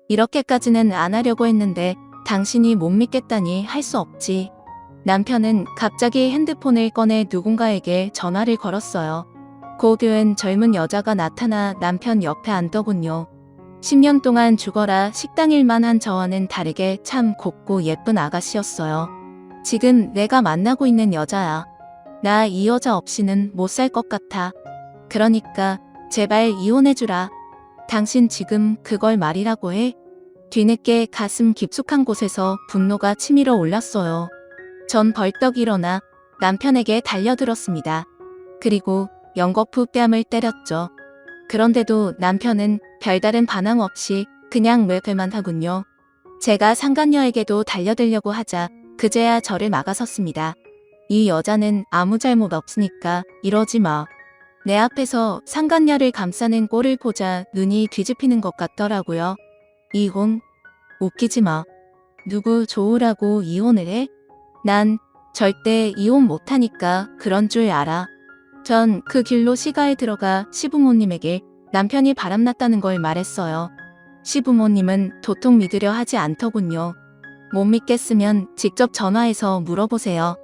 이렇게까지는 안 하려고 했는데 당신이 못 믿겠다니 할 수 없지. 남편은 갑자기 핸드폰을 꺼내 누군가에게 전화를 걸었어요. 고교엔 젊은 여자가 나타나 남편 옆에 앉더군요. 10년 동안 죽어라 식당 일만 한 저와는 다르게 참 곱고 예쁜 아가씨였어요. 지금 내가 만나고 있는 여자야. 나 이 여자 없이는 못 살 것 같아. 그러니까 제발 이혼해주라. 당신 지금 그걸 말이라고 해? 뒤늦게 가슴 깊숙한 곳에서 분노가 치밀어 올랐어요. 전 벌떡 일어나 남편에게 달려들었습니다. 그리고 연거푸 뺨을 때렸죠. 그런데도 남편은 별다른 반항 없이 그냥 매달만 하군요. 제가 상간녀에게도 달려들려고 하자 그제야 저를 막아섰습니다. 이 여자는 아무 잘못 없으니까 이러지 마. 내 앞에서 상간녀를 감싸는 꼴을 보자 눈이 뒤집히는 것 같더라고요. 이혼? 웃기지 마. 누구 좋으라고 이혼을 해? 난 절대 이혼 못하니까 그런 줄 알아. 전 그 길로 시가에 들어가 시부모님에게 남편이 바람났다는 걸 말했어요. 시부모님은 도통 믿으려 하지 않더군요. 못 믿겠으면 직접 전화해서 물어보세요.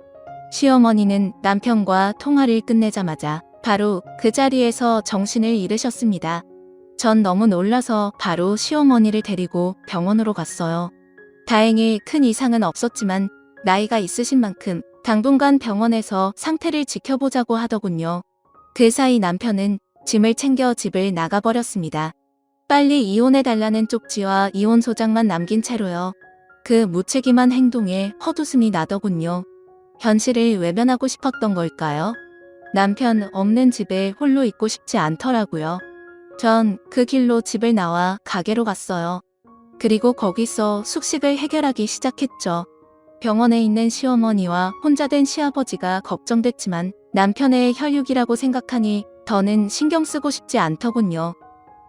시어머니는 남편과 통화를 끝내자마자 바로 그 자리에서 정신을 잃으셨습니다. 전 너무 놀라서 바로 시어머니를 데리고 병원으로 갔어요. 다행히 큰 이상은 없었지만 나이가 있으신 만큼 당분간 병원에서 상태를 지켜보자고 하더군요. 그 사이 남편은 짐을 챙겨 집을 나가버렸습니다. 빨리 이혼해달라는 쪽지와 이혼 소장만 남긴 채로요. 그 무책임한 행동에 헛웃음이 나더군요. 현실을 외면하고 싶었던 걸까요? 남편 없는 집에 홀로 있고 싶지 않더라고요. 전 그 길로 집을 나와 가게로 갔어요. 그리고 거기서 숙식을 해결하기 시작했죠. 병원에 있는 시어머니와 혼자 된 시아버지가 걱정됐지만 남편의 혈육이라고 생각하니 더는 신경 쓰고 싶지 않더군요.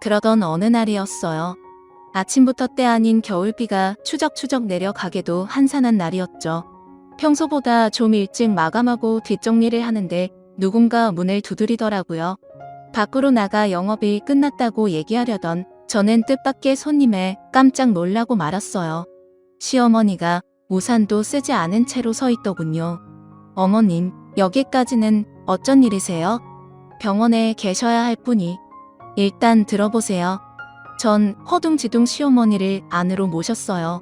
그러던 어느 날이었어요. 아침부터 때 아닌 겨울비가 추적추적 내려가게도 한산한 날이었죠. 평소보다 좀 일찍 마감하고 뒷정리를 하는데 누군가 문을 두드리더라고요. 밖으로 나가 영업이 끝났다고 얘기하려던 저는 뜻밖의 손님에 깜짝 놀라고 말았어요. 시어머니가 우산도 쓰지 않은 채로 서 있더군요. 어머님, 여기까지는 어쩐 일이세요? 병원에 계셔야 할 분이. 일단 들어보세요. 전 허둥지둥 시어머니를 안으로 모셨어요.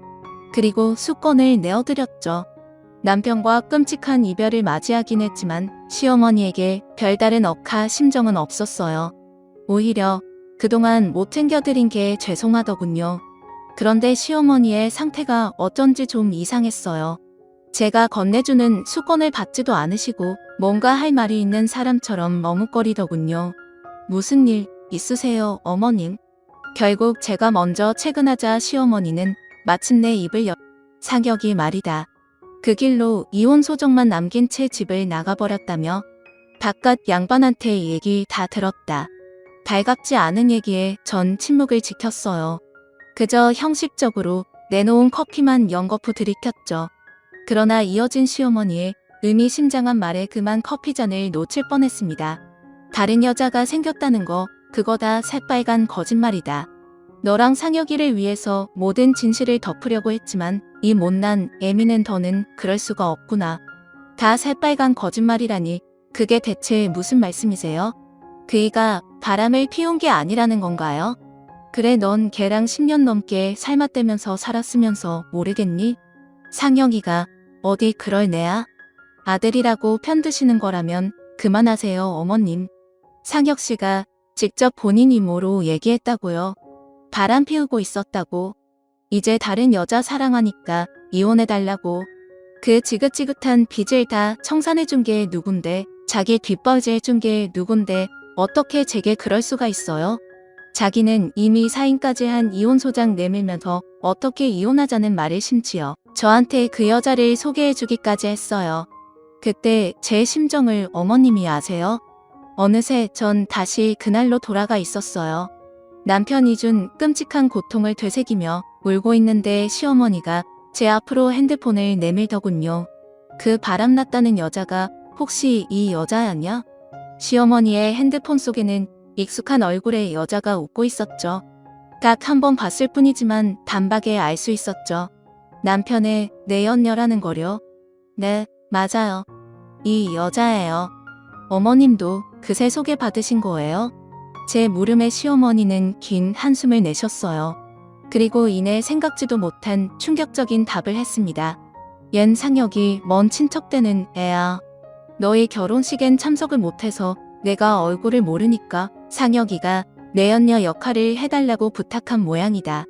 그리고 수건을 내어드렸죠. 남편과 끔찍한 이별을 맞이하긴 했지만 시어머니에게 별다른 억하 심정은 없었어요. 오히려 그동안 못 챙겨드린 게 죄송하더군요. 그런데 시어머니의 상태가 어쩐지 좀 이상했어요. 제가 건네주는 수건을 받지도 않으시고 뭔가 할 말이 있는 사람처럼 머뭇거리더군요. 무슨 일 있으세요, 어머님? 결국 제가 먼저 퇴근하자 시어머니는 마침내 입을 사격이 말이다. 그 길로 이혼 소정만 남긴 채 집을 나가버렸다며 바깥 양반한테 얘기 다 들었다. 달갑지 않은 얘기에 전 침묵을 지켰어요. 그저 형식적으로 내놓은 커피만 연거푸 들이켰죠. 그러나 이어진 시어머니의 의미심장한 말에 그만 커피잔을 놓칠 뻔했습니다. 다른 여자가 생겼다는 거 그거 다 새빨간 거짓말이다. 너랑 상혁이를 위해서 모든 진실을 덮으려고 했지만 이 못난 애미는 더는 그럴 수가 없구나. 다 새빨간 거짓말이라니 그게 대체 무슨 말씀이세요? 그이가 바람을 피운 게 아니라는 건가요? 그래 넌 걔랑 10년 넘게 삶아떼면서 살았으면서 모르겠니? 상혁이가 어디 그럴 내야? 아들이라고 편드시는 거라면 그만하세요 어머님. 상혁 씨가 직접 본인 이모로 얘기했다고요. 바람 피우고 있었다고. 이제 다른 여자 사랑하니까 이혼해달라고. 그 지긋지긋한 빚을 다 청산해준 게 누군데, 자기 뒷바지 해준 게 누군데 어떻게 제게 그럴 수가 있어요? 자기는 이미 사인까지 한 이혼소장 내밀면서 어떻게 이혼하자는 말을 심지어 저한테 그 여자를 소개해주기까지 했어요. 그때 제 심정을 어머님이 아세요? 어느새 전 다시 그날로 돌아가 있었어요. 남편이 준 끔찍한 고통을 되새기며 울고 있는데 시어머니가 제 앞으로 핸드폰을 내밀더군요. 그 바람났다는 여자가 혹시 이 여자였냐? 시어머니의 핸드폰 속에는 익숙한 얼굴의 여자가 웃고 있었죠. 딱 한 번 봤을 뿐이지만 단박에 알 수 있었죠. 남편의 내연녀라는 거요. 네, 맞아요. 이 여자예요. 어머님도 그새 소개받으신 거예요? 제 물음에 시어머니는 긴 한숨을 내셨어요. 그리고 이내 생각지도 못한 충격적인 답을 했습니다. 얜 상혁이 먼 친척 되는 애야. 너희 결혼식엔 참석을 못해서 내가 얼굴을 모르니까 상혁이가 내연녀 역할을 해달라고 부탁한 모양이다.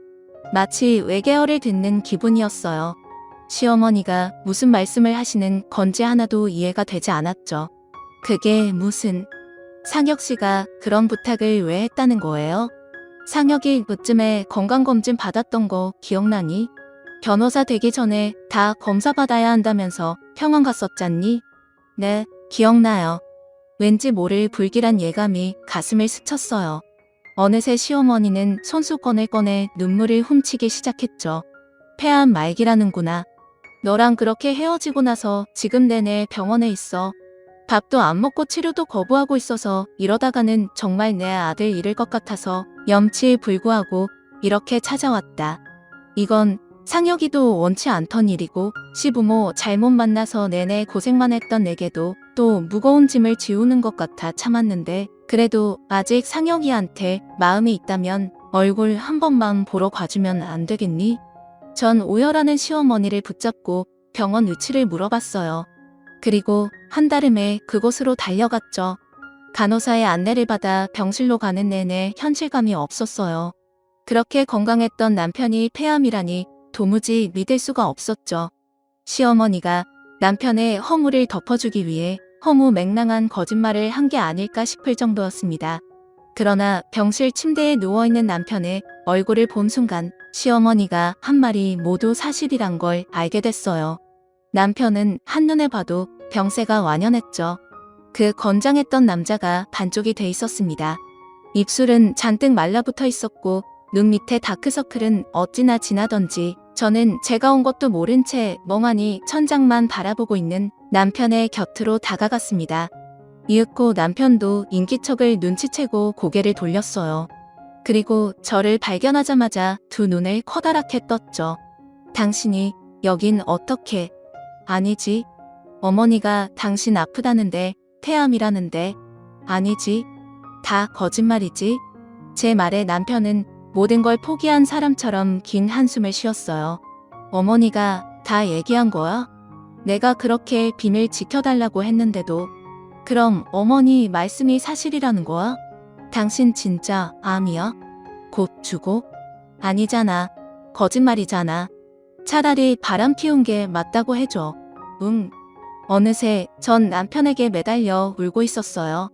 마치 외계어를 듣는 기분이었어요. 시어머니가 무슨 말씀을 하시는 건지 하나도 이해가 되지 않았죠. 그게 무슨... 상혁 씨가 그런 부탁을 왜 했다는 거예요? 상혁이 그쯤에 건강검진 받았던 거 기억나니? 변호사 되기 전에 다 검사 받아야 한다면서 병원 갔었잖니? 네, 기억나요. 왠지 모를 불길한 예감이 가슴을 스쳤어요. 어느새 시어머니는 손수건을 꺼내 눈물을 훔치기 시작했죠. 폐암 말기라는구나. 너랑 그렇게 헤어지고 나서 지금 내내 병원에 있어. 밥도 안 먹고 치료도 거부하고 있어서 이러다가는 정말 내 아들 잃을 것 같아서 염치에 불구하고 이렇게 찾아왔다. 이건 상혁이도 원치 않던 일이고 시부모 잘못 만나서 내내 고생만 했던 내게도 또 무거운 짐을 지우는 것 같아 참았는데 그래도 아직 상혁이한테 마음이 있다면 얼굴 한 번만 보러 가주면 안 되겠니? 전 오열하는 시어머니를 붙잡고 병원 위치를 물어봤어요. 그리고 한달음에 그곳으로 달려갔죠. 간호사의 안내를 받아 병실로 가는 내내 현실감이 없었어요. 그렇게 건강했던 남편이 폐암이라니 도무지 믿을 수가 없었죠. 시어머니가 남편의 허물을 덮어주기 위해 허무맹랑한 거짓말을 한 게 아닐까 싶을 정도였습니다. 그러나 병실 침대에 누워있는 남편의 얼굴을 본 순간 시어머니가 한 말이 모두 사실이란 걸 알게 됐어요. 남편은 한눈에 봐도 병세가 완연했죠. 그 건장했던 남자가 반쪽이 돼 있었습니다. 입술은 잔뜩 말라붙어 있었고 눈 밑에 다크서클은 어찌나 진하던지 저는 제가 온 것도 모른 채 멍하니 천장만 바라보고 있는 남편의 곁으로 다가갔습니다. 이윽고 남편도 인기척을 눈치채고 고개를 돌렸어요. 그리고 저를 발견하자마자 두 눈을 커다랗게 떴죠. 당신이 여긴 어떻게... 아니지. 어머니가 당신 아프다는데 폐암이라는데. 아니지. 다 거짓말이지. 제 말에 남편은 모든 걸 포기한 사람처럼 긴 한숨을 쉬었어요. 어머니가 다 얘기한 거야? 내가 그렇게 비밀 지켜달라고 했는데도. 그럼 어머니 말씀이 사실이라는 거야? 당신 진짜 암이야? 곧 죽어? 아니잖아. 거짓말이잖아. 차라리 바람 피운 게 맞다고 해줘. 응. 어느새 전 남편에게 매달려 울고 있었어요.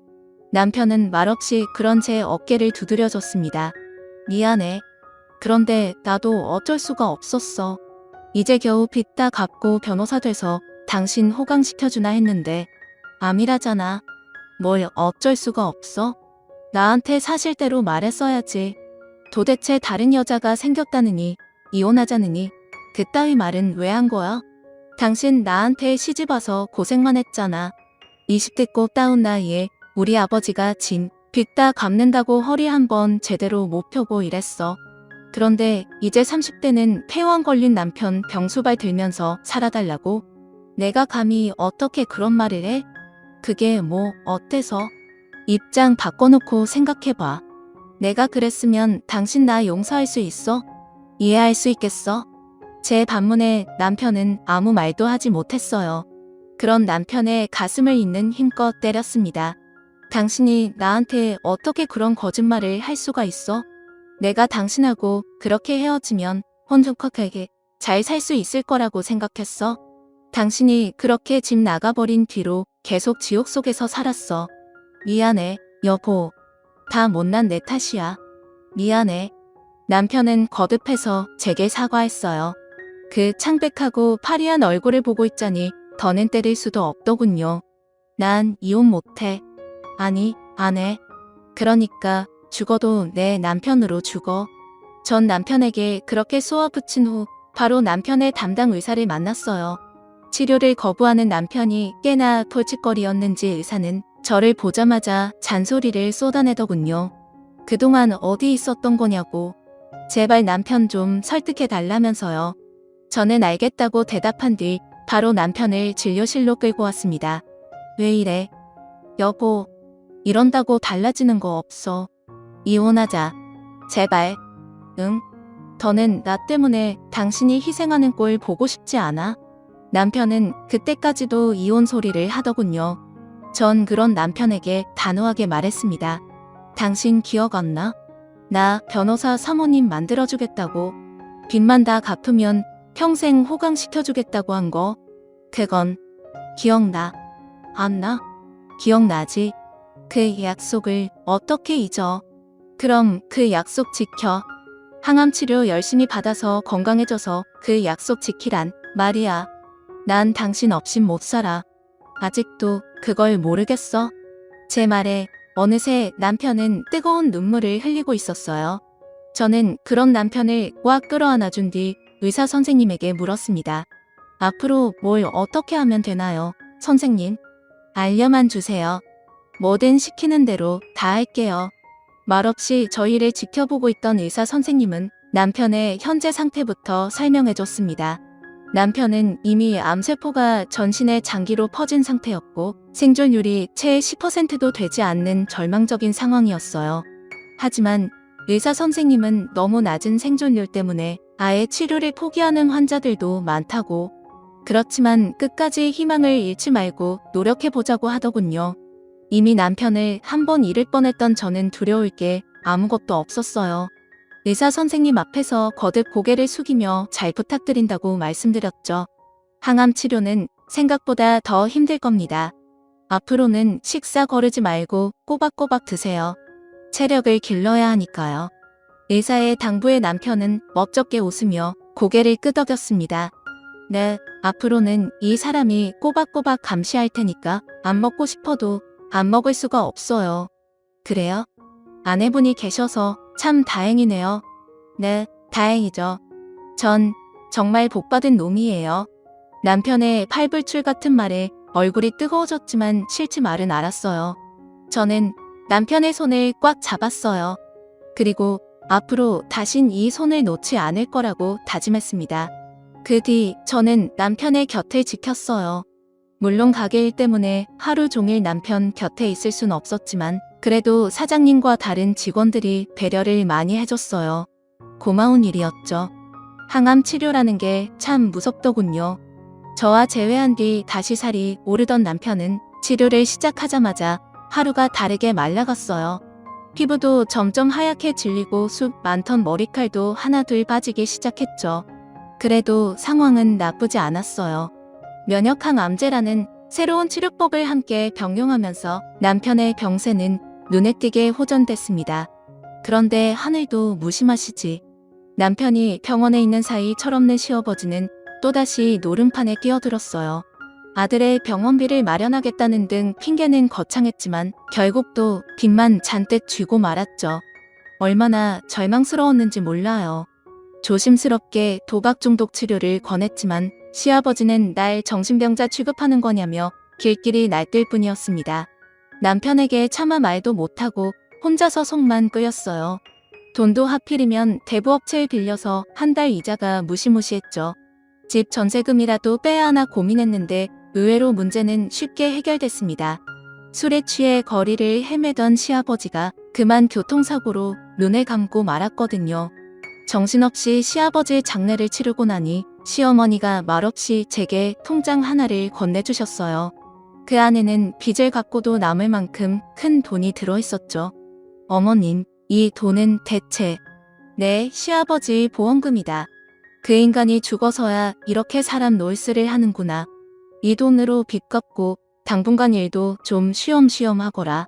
남편은 말없이 그런 제 어깨를 두드려줬습니다. 미안해. 그런데 나도 어쩔 수가 없었어. 이제 겨우 빚 다 갚고 변호사 돼서 당신 호강시켜주나 했는데 암이라잖아. 뭘 어쩔 수가 없어? 나한테 사실대로 말했어야지. 도대체 다른 여자가 생겼다느니, 이혼하자느니, 그따위 말은 왜 한 거야? 당신 나한테 시집와서 고생만 했잖아. 20대 꼭 다운 나이에 우리 아버지가 진, 빚 다 갚는다고 허리 한번 제대로 못 펴고 이랬어. 그런데 이제 30대는 폐원 걸린 남편 병수발 들면서 살아달라고? 내가 감히 어떻게 그런 말을 해? 그게 뭐 어때서? 입장 바꿔놓고 생각해봐. 내가 그랬으면 당신 나 용서할 수 있어? 이해할 수 있겠어? 제 반문에 남편은 아무 말도 하지 못했어요. 그런 남편의 가슴을 잇는 힘껏 때렸습니다. 당신이 나한테 어떻게 그런 거짓말을 할 수가 있어? 내가 당신하고 그렇게 헤어지면 혼족하게 잘 살 수 있을 거라고 생각했어? 당신이 그렇게 집 나가버린 뒤로 계속 지옥 속에서 살았어. 미안해, 여보. 다 못난 내 탓이야. 미안해. 남편은 거듭해서 제게 사과했어요. 그 창백하고 파리한 얼굴을 보고 있자니 더는 때릴 수도 없더군요. 난 이혼 못해. 아니, 안 해. 그러니까 죽어도 내 남편으로 죽어. 전 남편에게 그렇게 쏘아붙인 후 바로 남편의 담당 의사를 만났어요. 치료를 거부하는 남편이 꽤나 골칫거리였는지 의사는 저를 보자마자 잔소리를 쏟아내더군요. 그동안 어디 있었던 거냐고. 제발 남편 좀 설득해 달라면서요. 저는 알겠다고 대답한 뒤 바로 남편을 진료실로 끌고 왔습니다. 왜 이래? 여보, 이런다고 달라지는 거 없어. 이혼하자. 제발. 응? 더는 나 때문에 당신이 희생하는 꼴 보고 싶지 않아. 남편은 그때까지도 이혼 소리를 하더군요. 전 그런 남편에게 단호하게 말했습니다. 당신 기억 안 나? 나 변호사 사모님 만들어주겠다고. 빚만 다 갚으면 평생 호강시켜주겠다고 한 거. 그건 기억나. 안 나? 기억나지? 그 약속을 어떻게 잊어? 그럼 그 약속 지켜. 항암치료 열심히 받아서 건강해져서 그 약속 지키란 말이야. 난 당신 없인 못 살아. 아직도 그걸 모르겠어? 제 말에 어느새 남편은 뜨거운 눈물을 흘리고 있었어요. 저는 그런 남편을 꽉 끌어안아준 뒤 의사 선생님에게 물었습니다. 앞으로 뭘 어떻게 하면 되나요, 선생님? 알려만 주세요. 뭐든 시키는 대로 다 할게요. 말없이 저희를 지켜보고 있던 의사 선생님은 남편의 현재 상태부터 설명해줬습니다. 남편은 이미 암세포가 전신에 장기로 퍼진 상태였고 생존율이 채 10%도 되지 않는 절망적인 상황이었어요. 하지만 의사 선생님은 너무 낮은 생존율 때문에 아예 치료를 포기하는 환자들도 많다고. 그렇지만 끝까지 희망을 잃지 말고 노력해보자고 하더군요. 이미 남편을 한 번 잃을 뻔했던 저는 두려울 게 아무것도 없었어요. 의사 선생님 앞에서 거듭 고개를 숙이며 잘 부탁드린다고 말씀드렸죠. 항암 치료는 생각보다 더 힘들 겁니다. 앞으로는 식사 거르지 말고 꼬박꼬박 드세요. 체력을 길러야 하니까요. 의사의 당부에 남편은 멋쩍게 웃으며 고개를 끄덕였습니다. 네, 앞으로는 이 사람이 꼬박꼬박 감시할 테니까 안 먹고 싶어도 안 먹을 수가 없어요. 그래요? 아내분이 계셔서 참 다행이네요. 네, 다행이죠. 전 정말 복받은 놈이에요. 남편의 팔불출 같은 말에 얼굴이 뜨거워졌지만 싫지 말은 알았어요. 저는 남편의 손을 꽉 잡았어요. 그리고 앞으로 다신 이 손을 놓지 않을 거라고 다짐했습니다. 그 뒤 저는 남편의 곁을 지켰어요. 물론 가게 일 때문에 하루 종일 남편 곁에 있을 순 없었지만 그래도 사장님과 다른 직원들이 배려를 많이 해줬어요. 고마운 일이었죠. 항암 치료라는 게 참 무섭더군요. 저와 재회한 뒤 다시 살이 오르던 남편은 치료를 시작하자마자 하루가 다르게 말라갔어요. 피부도 점점 하얗게 질리고 숱 많던 머리칼도 하나둘 빠지기 시작했죠. 그래도 상황은 나쁘지 않았어요. 면역항암제라는 새로운 치료법을 함께 병용하면서 남편의 병세는 눈에 띄게 호전됐습니다. 그런데 하늘도 무심하시지. 남편이 병원에 있는 사이 철없는 시어버지는 또다시 노름판에 끼어들었어요. 아들의 병원비를 마련하겠다는 등 핑계는 거창했지만 결국 또 빚만 잔뜩 쥐고 말았죠. 얼마나 절망스러웠는지 몰라요. 조심스럽게 도박 중독 치료를 권했지만 시아버지는 날 정신병자 취급하는 거냐며 길길이 날뛸 뿐이었습니다. 남편에게 차마 말도 못하고 혼자서 속만 끓였어요. 돈도 하필이면 대부업체에 빌려서 한 달 이자가 무시무시했죠. 집 전세금이라도 빼야 하나 고민했는데 의외로 문제는 쉽게 해결됐습니다. 술에 취해 거리를 헤매던 시아버지가 그만 교통사고로 눈을 감고 말았거든요. 정신없이 시아버지의 장례를 치르고 나니 시어머니가 말없이 제게 통장 하나를 건네주셨어요. 그 안에는 빚을 갚고도 남을 만큼 큰 돈이 들어있었죠. 어머님, 이 돈은 대체 네, 시아버지 보험금이다. 그 인간이 죽어서야 이렇게 사람 노이스를 하는구나. 이 돈으로 빚 갚고 당분간 일도 좀 쉬엄쉬엄 하거라.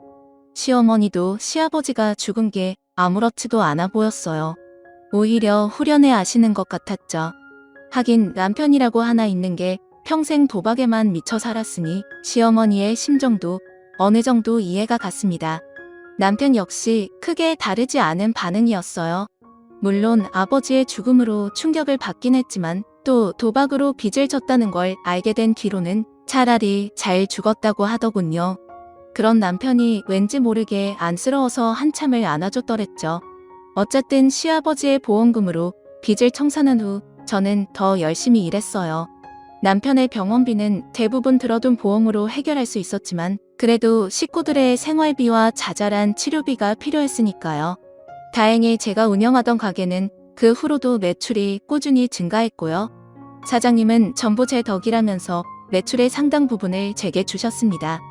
시어머니도 시아버지가 죽은 게 아무렇지도 않아 보였어요. 오히려 후련해 하시는 것 같았죠. 하긴 남편이라고 하나 있는 게 평생 도박에만 미쳐 살았으니 시어머니의 심정도 어느 정도 이해가 갔습니다. 남편 역시 크게 다르지 않은 반응이었어요. 물론 아버지의 죽음으로 충격을 받긴 했지만 또 도박으로 빚을 졌다는 걸 알게 된 뒤로는 차라리 잘 죽었다고 하더군요. 그런 남편이 왠지 모르게 안쓰러워서 한참을 안아줬더랬죠. 어쨌든 시아버지의 보험금으로 빚을 청산한 후 저는 더 열심히 일했어요. 남편의 병원비는 대부분 들어둔 보험으로 해결할 수 있었지만 그래도 식구들의 생활비와 자잘한 치료비가 필요했으니까요. 다행히 제가 운영하던 가게는 그 후로도 매출이 꾸준히 증가했고요. 사장님은 전부 제 덕이라면서 매출의 상당 부분을 제게 주셨습니다.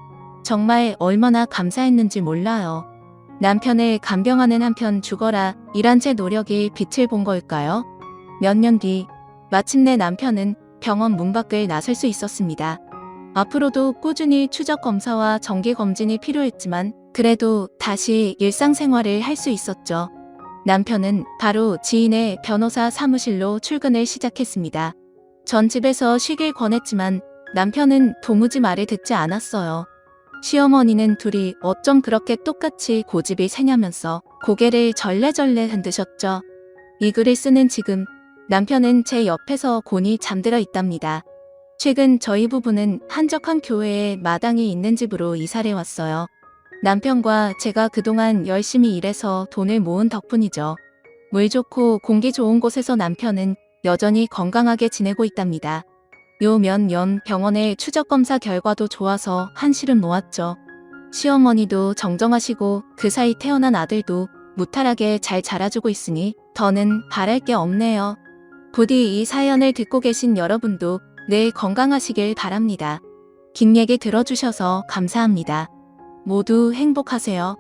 정말 얼마나 감사했는지 몰라요. 남편을 간병하는 한편 죽어라 일한 제 노력이 빛을 본 걸까요? 몇 년 뒤 마침내 남편은 병원 문 밖을 나설 수 있었습니다. 앞으로도 꾸준히 추적 검사와 정기 검진이 필요했지만 그래도 다시 일상생활을 할 수 있었죠. 남편은 바로 지인의 변호사 사무실로 출근을 시작했습니다. 전 집에서 쉬길 권했지만 남편은 도무지 말을 듣지 않았어요. 시어머니는 둘이 어쩜 그렇게 똑같이 고집이 세냐면서 고개를 절레절레 흔드셨죠. 이 글을 쓰는 지금 남편은 제 옆에서 곤히 잠들어 있답니다. 최근 저희 부부는 한적한 교외에 마당이 있는 집으로 이사를 왔어요. 남편과 제가 그동안 열심히 일해서 돈을 모은 덕분이죠. 물 좋고 공기 좋은 곳에서 남편은 여전히 건강하게 지내고 있답니다. 요 몇 년 병원의 추적검사 결과도 좋아서 한시름 놓았죠. 시어머니도 정정하시고 그 사이 태어난 아들도 무탈하게 잘 자라주고 있으니 더는 바랄 게 없네요. 부디 이 사연을 듣고 계신 여러분도 늘 건강하시길 바랍니다. 긴 얘기 들어주셔서 감사합니다. 모두 행복하세요.